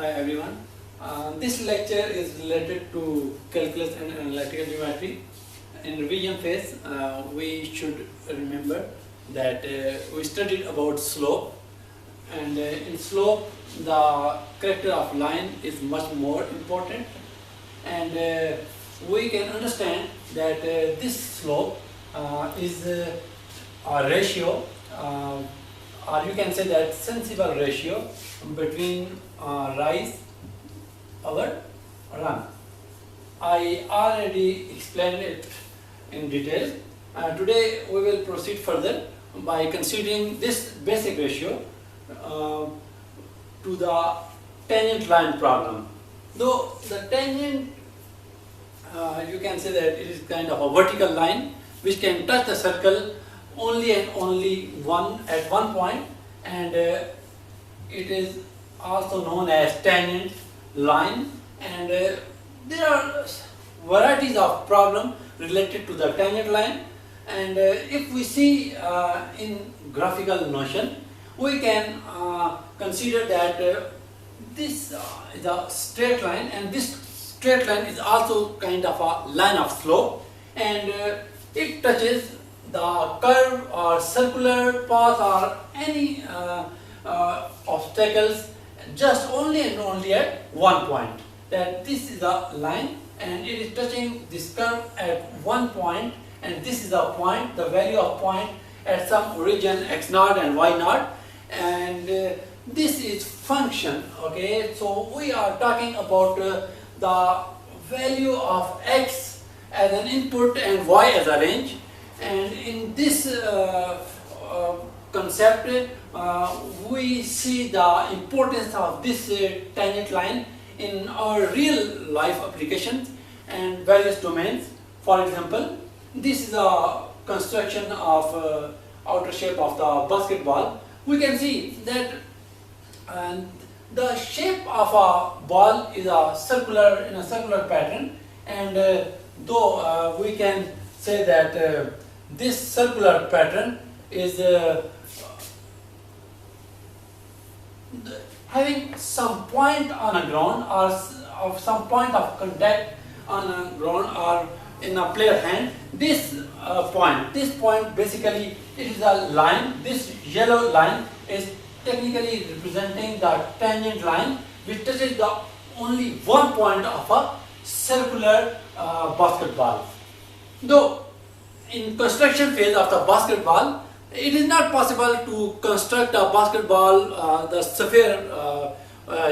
Hi everyone. This lecture is related to calculus and analytical geometry. In revision phase, we should remember that we studied about slope, and in slope the character of line is much more important, and we can understand that this slope is a ratio, or you can say that sensible ratio between rise over run. I already explained it in detail. Today we will proceed further by considering this basic ratio to the tangent line problem. Though the tangent, you can say that it is kind of a vertical line which can touch the circle only and only at one point, and it is also known as tangent line, and there are varieties of problems related to the tangent line, and if we see in graphical notion, we can consider that this is a straight line, and this straight line is also kind of a line of slope, and it touches the curve or circular path or any obstacles just only and only at one point. That this is a line and it is touching this curve at one point, and this is a point, the value of point at some region x0 and y0, and this is function. Okay, so we are talking about the value of x as an input and y as a range, and in this concept we see the importance of this tangent line in our real life applications and various domains. For example, this is a construction of outer shape of the basketball. We can see that the shape of a ball is a circular, in a circular pattern, and though we can say that this circular pattern is having some point on a ground, or of some point of contact on a ground or in a player hand. This point basically it is a line. This yellow line is technically representing the tangent line which touches the only one point of a circular basketball. Though in construction phase of the basketball, it is not possible to construct a basketball, the sphere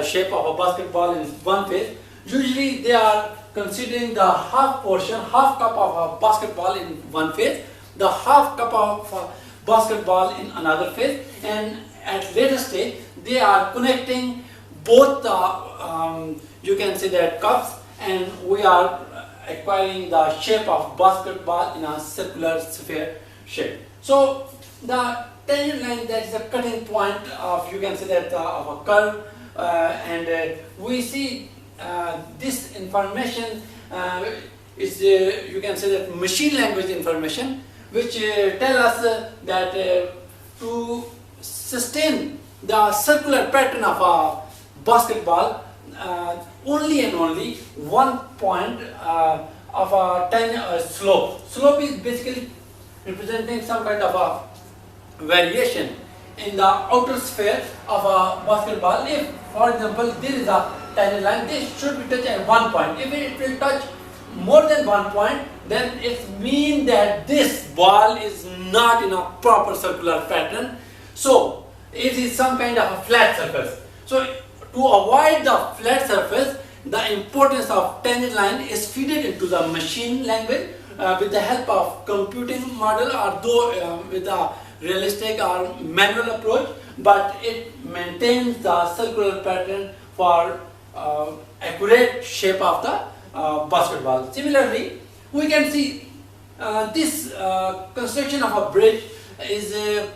shape of a basketball in one phase. Usually they are considering the half cup of a basketball in one phase, the half cup of basketball in another phase, and at later stage they are connecting both the you can say that cups, and we are acquiring the shape of basketball in a circular sphere shape. So the tangent line, that is a cutting point of, you can say that of a curve, and we see this information is you can say that machine language information, which tell us that to sustain the circular pattern of a basketball, only and only one point of a tangent slope. Slope is basically representing some kind of a variation in the outer sphere of a basketball. If, for example, there is a tangent line, this should be touched at one point. If it will touch more than one point, then it means that this ball is not in a proper circular pattern. So it is some kind of a flat surface. So to avoid the flat surface, the importance of tangent line is fed into the machine language with the help of computing model, or though with a realistic or manual approach, but it maintains the circular pattern for accurate shape of the basketball. Similarly, we can see this construction of a bridge is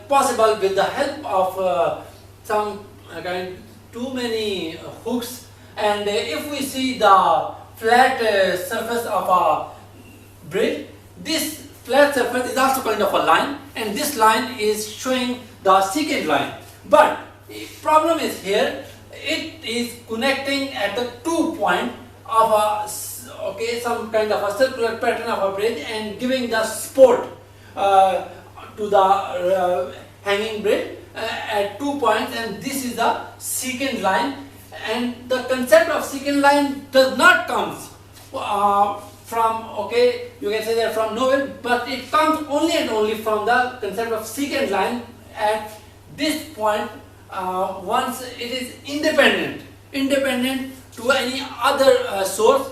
possible with the help of some too many hooks, and if we see the flat surface of a bridge, this flat surface is also kind of a line, and this line is showing the secant line. But the problem is here, it is connecting at the 2 point of a some kind of a circular pattern of a bridge and giving the support to the hanging bridge at 2 points, and this is the secant line. And the concept of secant line does not come from you can say that from nowhere, but it comes only and only from the concept of secant line at this point. Once it is independent to any other source,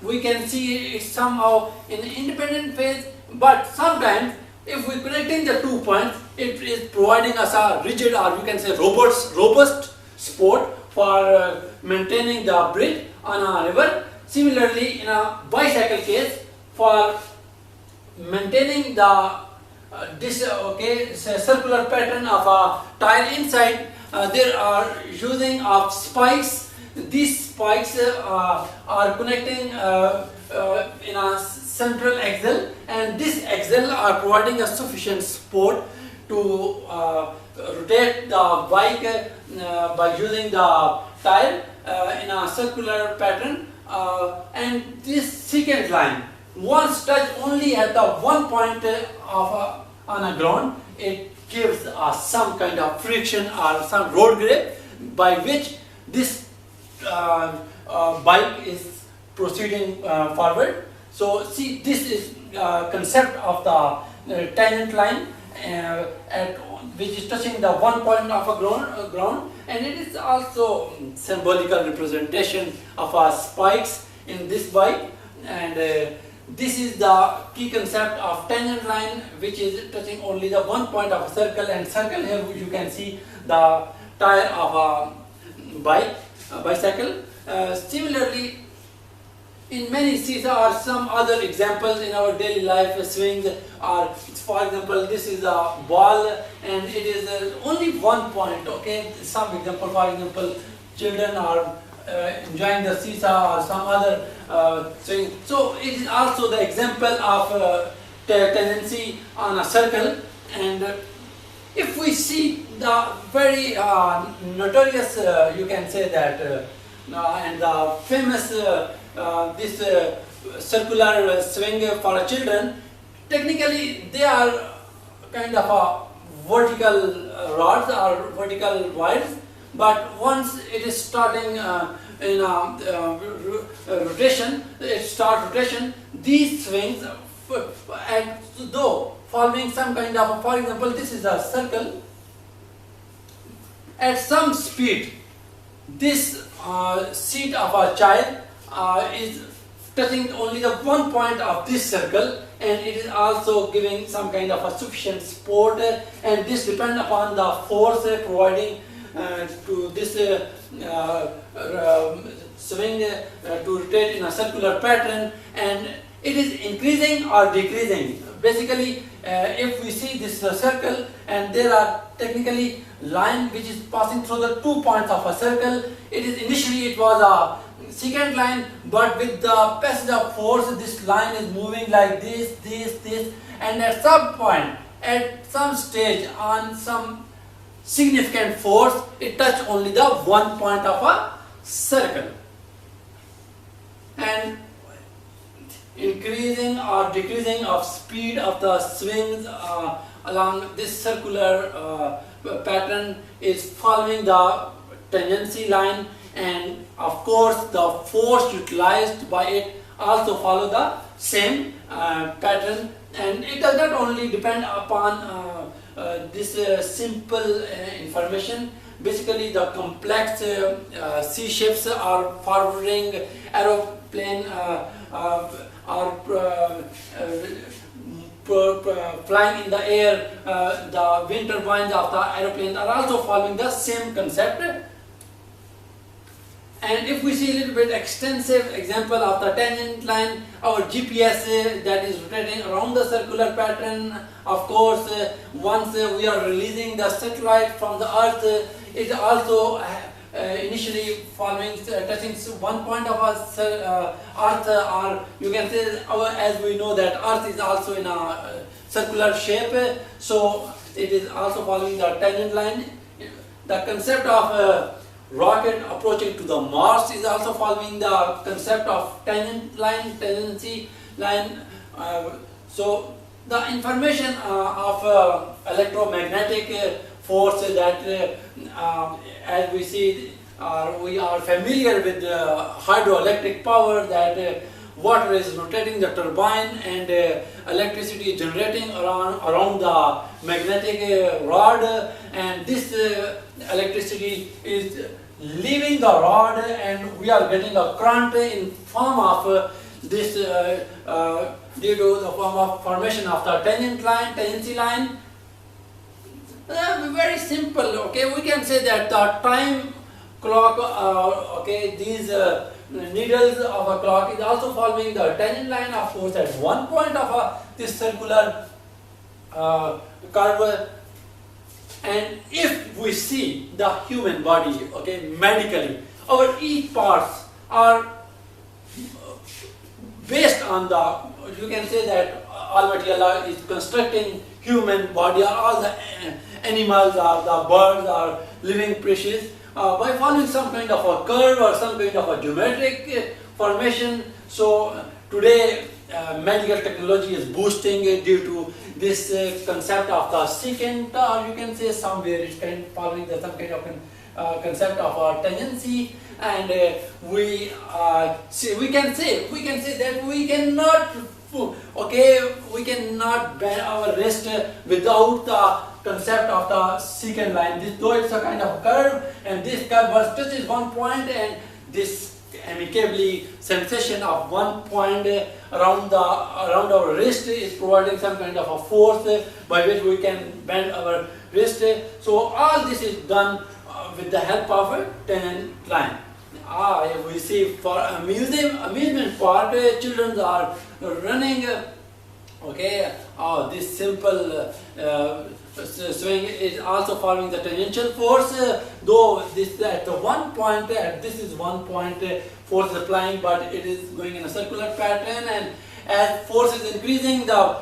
we can see it somehow in an independent phase, but sometimes if we connecting the 2 points, it is providing us a rigid, or you can say robust support for maintaining the bridge on a river. Similarly, in a bicycle case, for maintaining the this circular pattern of a tire inside, there are using of spikes. These spikes are connecting in a central axle, and this axle are providing a sufficient support to rotate the bike by using the tire in a circular pattern. And this secant line, once touch only at the 1 point on a ground, it gives some kind of friction or some road grip by which this bike is proceeding forward. So see, this is concept of the tangent line which is touching the 1 point of a ground, and it is also symbolical representation of our spikes in this bike. And this is the key concept of tangent line, which is touching only the 1 point of a circle. And circle, here you can see the tire of a bicycle. Similarly, in many seasons or some other examples in our daily life, swings are, for example, this is a ball and it is only 1 point. Some example, for example, children are enjoying the seesaw or some other swing. So it is also the example of tendency on a circle. And if we see the very notorious, you can say that, and the famous this circular swing for children, technically they are kind of a vertical rods or vertical wires, but once it is starting in rotation, these swings, and though following some kind of, for example, this is a circle, at some speed, this seat of a child is touching only the 1 point of this circle, and it is also giving some kind of a sufficient support, and this depends upon the force providing to this swing to rotate in a circular pattern, and it is increasing or decreasing. Basically, if we see this circle and there are technically line which is passing through the 2 points of a circle, initially it was a secant line, but with the passage of force, this line is moving like this, and at some point, at some stage, on some significant force, it touched only the 1 point of a circle. And increasing or decreasing of speed of the swings along this circular pattern is following the tangency line, and of course the force utilized by it also follow the same pattern. And it does not only depend upon this simple information. Basically, the complex C shapes are forwarding aeroplane flying in the air. The wind turbines of the aeroplane are also following the same concept. And if we see a little bit extensive example of the tangent line, our GPS that is rotating around the circular pattern, of course, once we are releasing the satellite from the earth, it also initially following touching 1 point of our earth, or you can say, as we know that earth is also in a circular shape, so it is also following the tangent line. The concept of rocket approaching to the Mars is also following the concept of tangent line, tangency line. So the information of electromagnetic force that as we see, we are familiar with hydroelectric power, that water is rotating the turbine and electricity is generating around the magnetic rod, and this electricity is leaving the rod and we are getting a current in form of this due to the form of formation of the tangency line. Very simple, okay. We can say that the time clock, okay, these needles of a clock is also following the tangent line, of course, at one point of this circular curve. And if we see the human body, okay, medically, our each parts are based on the, you can say that Almighty Allah is constructing human body, or all the animals or the birds or living creatures by following some kind of a curve or some kind of a geometric formation. So today medical technology is boosting due to this concept of the secant, or you can say somewhere it's kind of following some kind of concept of tangency, and we can say that we cannot, okay, we cannot bend our wrist without the concept of the secant line. This, though it's a kind of curve, and this curve touches one point, and this amicably sensation of one point around our wrist is providing some kind of a force by which we can bend our wrist. So all this is done with the help of a tangent line. We see for amusement part, children are running, okay, this simple swing is also following the tangential force, though this at the one point, this is one point force is applying, but it is going in a circular pattern, and as force is increasing, the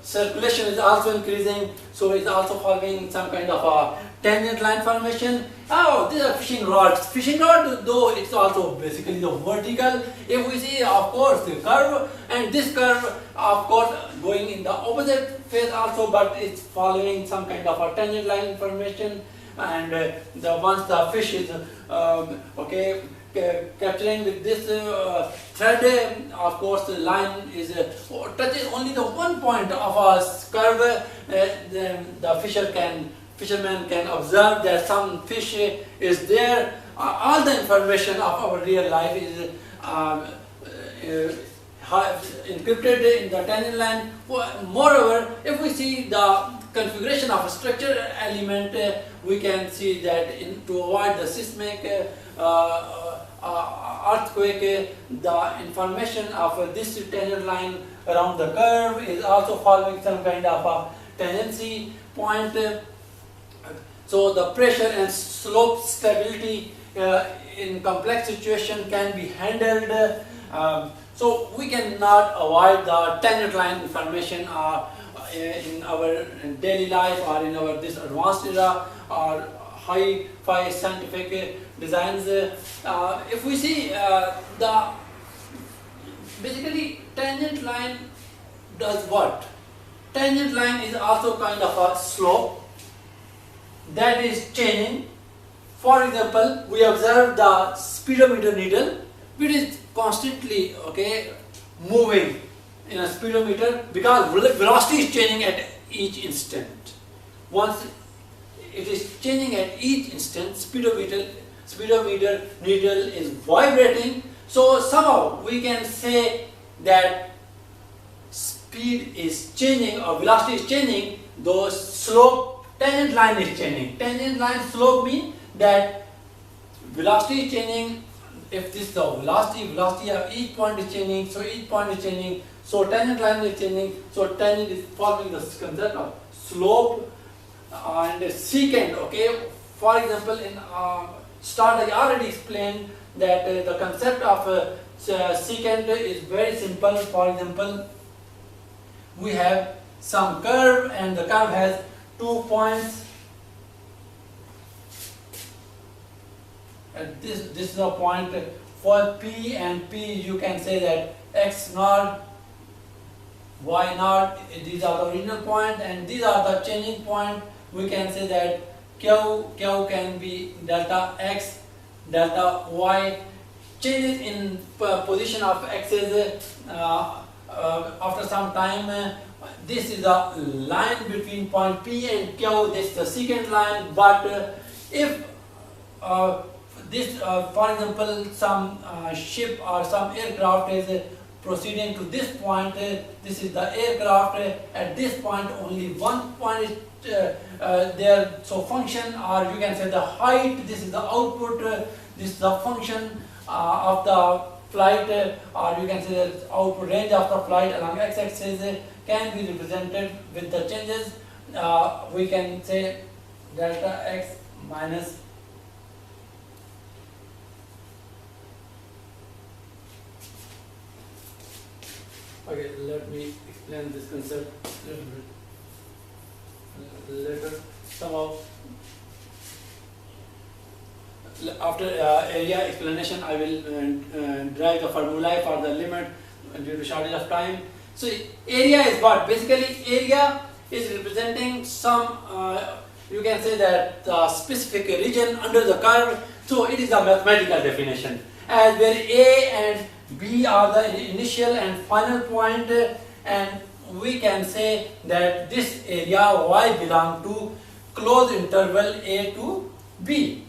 circulation is also increasing, so it's also following some kind of a tangent line formation. These are fishing rods. Fishing rod, though it's also basically the vertical. If we see, of course, the curve, and this curve, of course, going in the opposite phase also, but it's following some kind of a tangent line formation. And once the fish is okay, capturing with this thread, of course, the line is touches only the one point of a curve. Then the fisherman can observe that some fish is there. All the information of our real life is encrypted in the tangent line. Moreover, if we see the configuration of a structure element, we can see that to avoid the seismic earthquake, the information of this tangent line around the curve is also following some kind of a tangency point. So the pressure and slope stability in complex situation can be handled. So we cannot avoid the tangent line information in our daily life, or in our this advanced era, or high-fi scientific designs. If we see basically tangent line does what? Tangent line is also kind of a slope that is changing. For example, we observe the speedometer needle, which is constantly, okay, moving in a speedometer, because velocity is changing at each instant. Once it is changing at each instant, speedometer needle is vibrating. So somehow we can say that speed is changing or velocity is changing, though slope, tangent line is changing. Tangent line slope means that velocity is changing. If this is the velocity of each point is changing, so each point is changing, so tangent line is changing, so tangent is following the concept of slope and secant. Okay, for example, in start I already explained that the concept of secant is very simple. For example, we have some curve, and the curve has 2 points. this is a point for P, and P you can say that X naught, Y naught, these are the original point, and these are the changing point. We can say that Q can be delta X, delta Y. Changes in position of axis after some time. This is a line between point P and Q. This is the secant line. But if for example, some ship or some aircraft is proceeding to this point, this is the aircraft. At this point, only one point is there. So function, or you can say the height. This is the output. This is the function of the flight, or you can say the output range of the flight along x-axis can be represented with the changes. We can say delta x minus okay, let me explain this concept a little bit later. Somehow after area explanation, I will derive the formulae for the limit due to shortage of time. So area is what? Basically, area is representing some, you can say that the specific region under the curve. So it is a mathematical definition, as where A and B are the initial and final point, and we can say that this area Y belongs to closed interval A to B.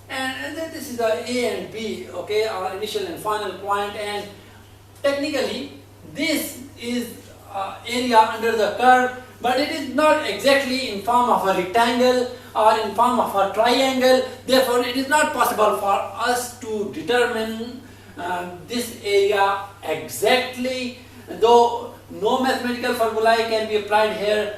And then this is the A and B, okay, our initial and final point, and technically this is area under the curve, but it is not exactly in form of a rectangle or in form of a triangle. Therefore, it is not possible for us to determine this area exactly, though no mathematical formulae can be applied here.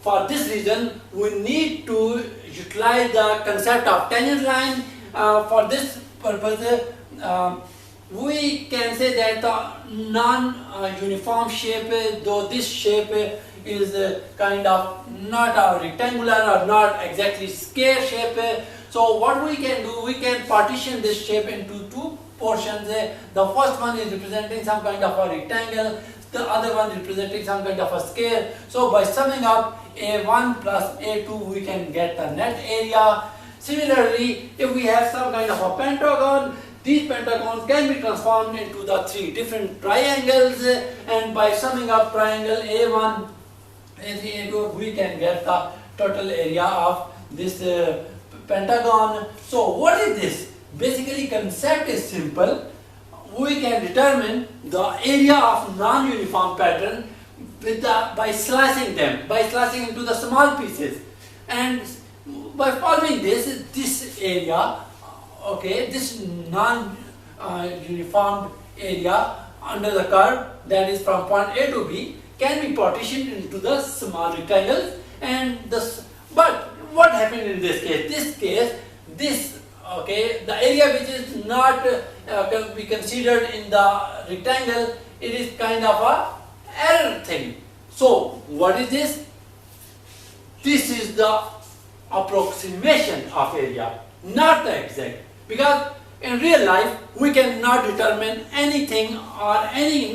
For this reason, we need to utilize the concept of tangent line. For this purpose, we can say that the non-uniform shape, though this shape is kind of not a rectangular or not exactly square shape. So what we can do, we can partition this shape into two portions. The first one is representing some kind of a rectangle, the other one representing some kind of a square. So by summing up A1 plus A2, we can get the net area. Similarly, if we have some kind of a pentagon, these pentagons can be transformed into the three different triangles, and by summing up triangle A1, A3, A2, we can get the total area of this pentagon. So what is this? Basically, concept is simple. We can determine the area of non-uniform pattern by slicing them, by slicing into the small pieces, and by following this area, okay, this non-uniform area under the curve, that is from point A to B, can be partitioned into the small rectangles. And but what happened in this case? Okay, the area which is not can be considered in the rectangle, it is kind of a error thing. So what is this? This is the approximation of area, not the exact, because in real life we cannot determine anything or any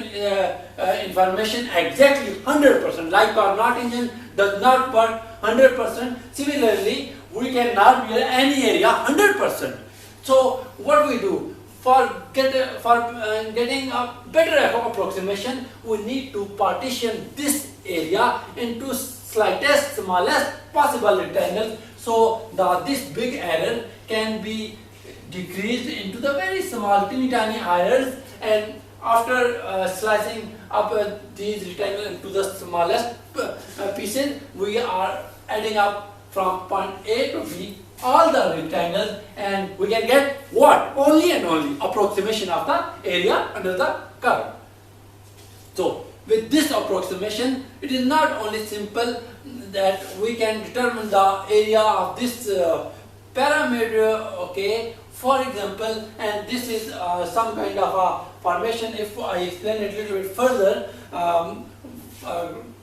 information exactly 100%. Like our not engine does not work 100%. Similarly, we cannot measure any area 100%. So what we do for getting a better approximation, we need to partition this area into slightest, smallest possible rectangles, so that this big error can be decreased into the very small, teeny tiny errors. And after slicing up these rectangles into the smallest pieces, we are adding up from point A to B all the rectangles, and we can get what? Only and only approximation of the area under the curve. So with this approximation, it is not only simple that we can determine the area of this pyramid, okay, for example, and this is some kind of a formation. If I explain it a little bit further,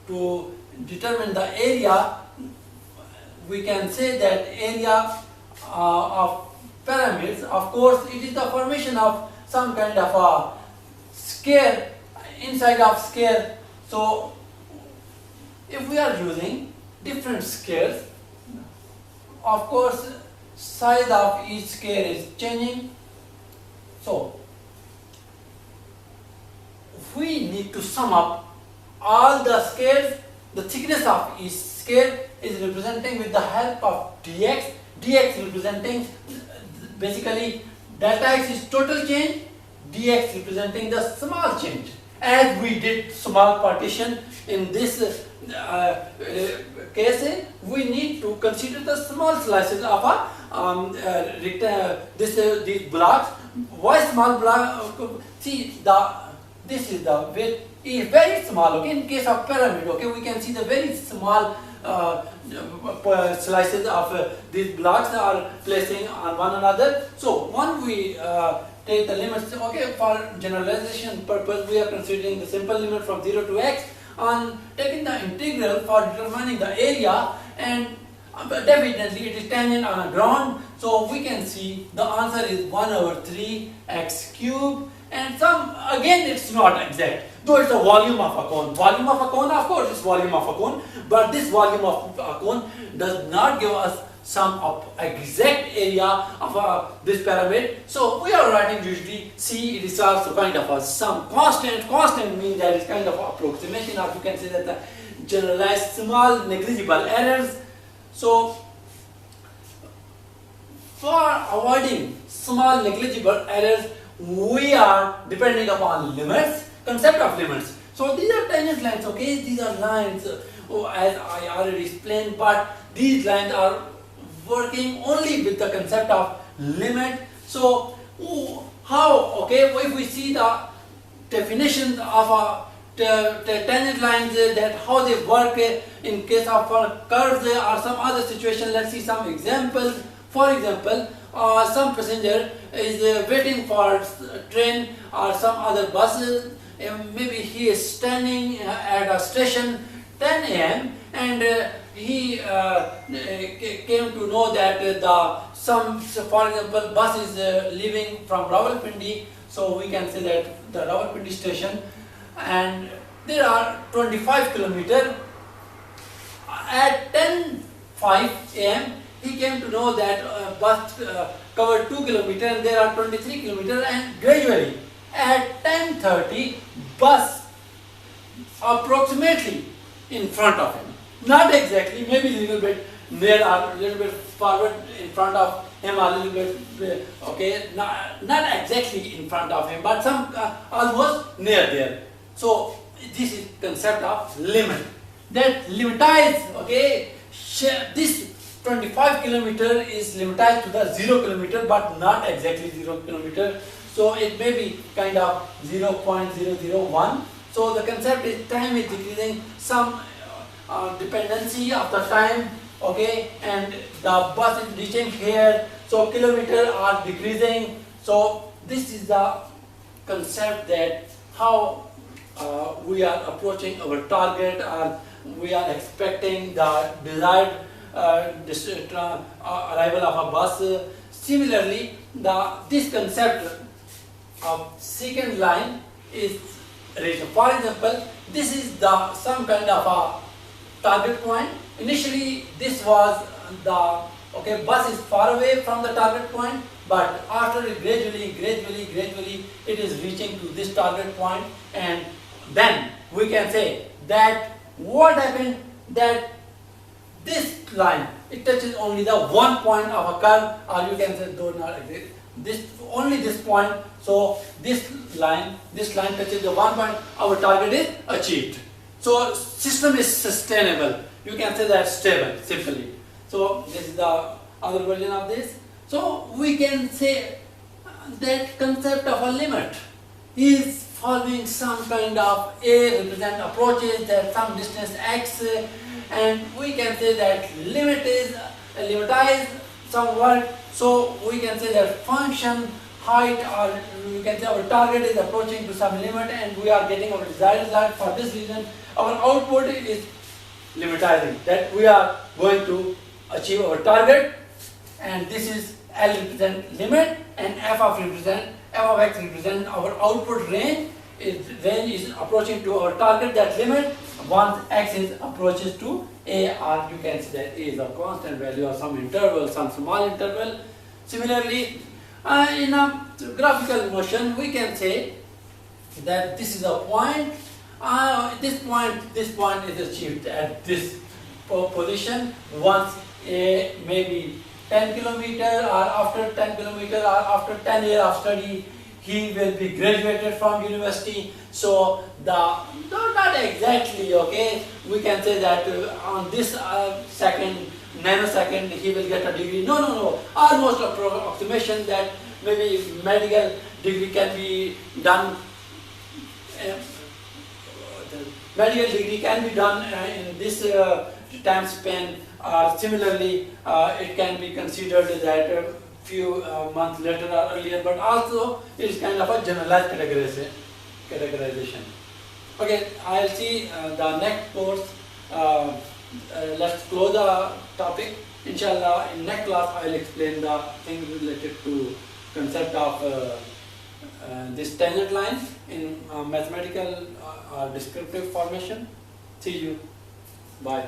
to determine the area, we can say that area of pyramids, of course, it is the formation of some kind of a scale inside of scale. So if we are using different scales, of course size of each scale is changing. So we need to sum up all the scales. The thickness of each scale is representing with the help of dx. Dx representing basically delta x is total change, dx representing the small change. As we did small partition in this case, we need to consider the small slices of a these blocks. Why small block? See, this is the width is very small. Okay, in case of pyramid, okay, we can see the very small slices of these blocks are placing on one another. So when we take the limits, okay, for generalization purpose, we are considering the simple limit from 0 to x, on taking the integral for determining the area, and definitely it is tangent on a ground. So we can see the answer is 1/3 x cubed, and some again it's not exact, though it's a volume of a cone. Volume of a cone, of course, it's volume of a cone, but this volume of a cone does not give us some of exact area of this pyramid. So we are writing usually C, it is also kind of a some constant. Constant means that it's kind of approximation, or you can say that the generalized small negligible errors. So for avoiding small negligible errors, we are depending upon limits, concept of limits. So these are tangent lines, okay, these are lines, as I already explained, but these lines are working only with the concept of limit. So how, okay, if we see the definitions of tangent lines, that how they work in case of curves or some other situation, let's see some examples. For example, some passenger is waiting for train or some other buses. Maybe he is standing at a station 10 a.m. and he came to know that for example, bus is leaving from Rawalpindi. So we can say that the Rawalpindi station, and there are 25 kilometers. At 10:05 a.m. he came to know that bus covered 2 kilometers and there are 23 kilometers, and gradually at 10:30 bus approximately in front of him. Not exactly, maybe a little bit near or a little bit forward in front of him, or a little bit, okay, not exactly in front of him, but some almost near there. So this is concept of limit. That limitized, okay, this 25 kilometer is limitized to the 0 kilometer, but not exactly 0 kilometer. So it may be kind of 0.001. So the concept is time is decreasing, some dependency of the time, okay, and the bus is reaching here, so kilometers are decreasing. So this is the concept that how we are approaching our target, or we are expecting the desired arrival of a bus. Similarly, this concept of secant line is reached. For example, this is some kind of a target point. Initially, this was the bus is far away from the target point, but after gradually it is reaching to this target point, and then we can say that what happened, that this line, it touches only the one point of a curve, or you can say though not this only this point. So this line touches the one point, our target is achieved. So system is sustainable, you can say that stable simply. So this is the other version of this. So we can say that concept of a limit is following some kind of A represent approaches that some distance x, and we can say that limit is limitized somewhat. So we can say that function height, or we can say our target is approaching to some limit and we are getting our desired result. For this reason, our output is limitizing, that we are going to achieve our target, and this is L represent limit and f of x represent our output range. Range is approaching to our target, that limit, once x is approaches to a, or you can say that a is a constant value or some interval, some small interval. Similarly, in a graphical motion, we can say that this is a point. This point is achieved at this position once a maybe 10 kilometer, or after 10 kilometer, or after 10 years of study, he will be graduated from university. So not exactly, okay, we can say that on this nanosecond he will get a degree. No, almost approximation that maybe medical degree can be done. Medical degree can be done in this time span, or similarly it can be considered that few months later or earlier, but also it is kind of a generalized categorization. Okay, I'll see the next course. Let's close the topic. Inshallah, in next class I'll explain the things related to concept of this tangent line in mathematical descriptive formation. See you. Bye.